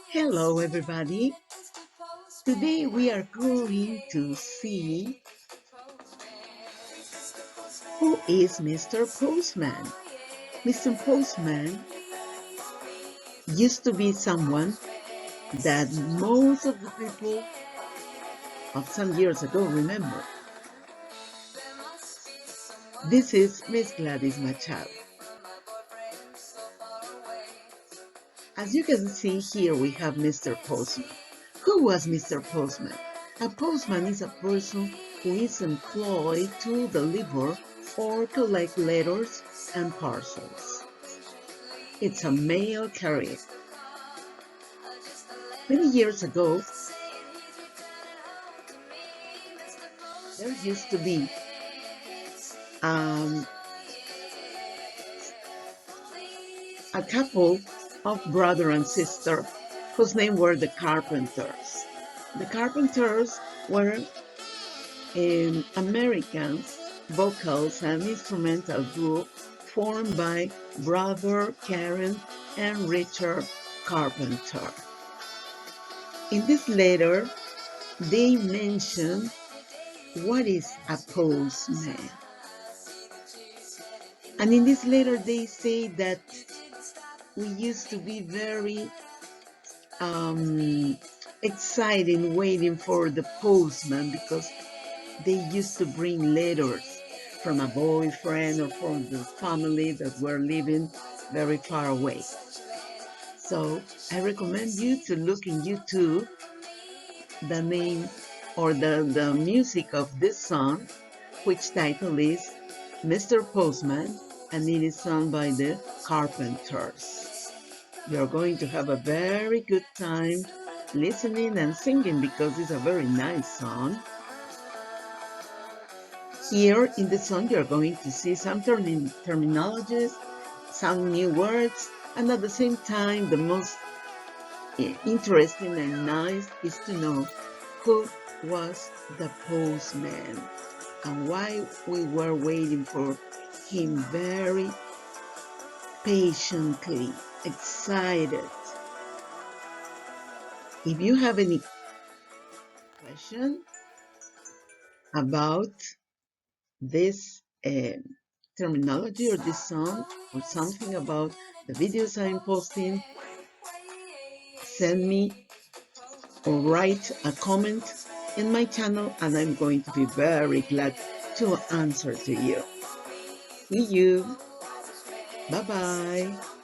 Hello, everybody. Today we are going to see who is Mr. Postman. Mr. Postman used to be someone that most of the people of some years ago remember. This is Miss Gladys Machado. As you can see here, we have Mr. Postman. Who was Mr. Postman? A postman is a person who is employed to deliver or collect letters and parcels. It's a mail carrier. Many years ago, there used to be a couple of brother and sister whose name were the Carpenters. The Carpenters were American vocals and instrumental group formed by brother Karen and Richard Carpenter. In this letter, they mention what is a postman. And in this letter, they say that we used to be very excited waiting for the postman because they used to bring letters from a boyfriend or from the family that were living very far away. So I recommend you to look in YouTube the name or the music of this song, which title is Mr. Postman, and it is sung by the Carpenters. You're going to have a very good time listening and singing because it's a very nice song. Here in the song, you're going to see some terminologies, some new words, and at the same time, the most interesting and nice is to know who was the postman and why we were waiting for him very patiently, excited. If you have any question about this terminology or this song or something about the videos I'm posting, send me or write a comment in my channel and I'm going to be very glad to answer to you. See you. Bye-bye.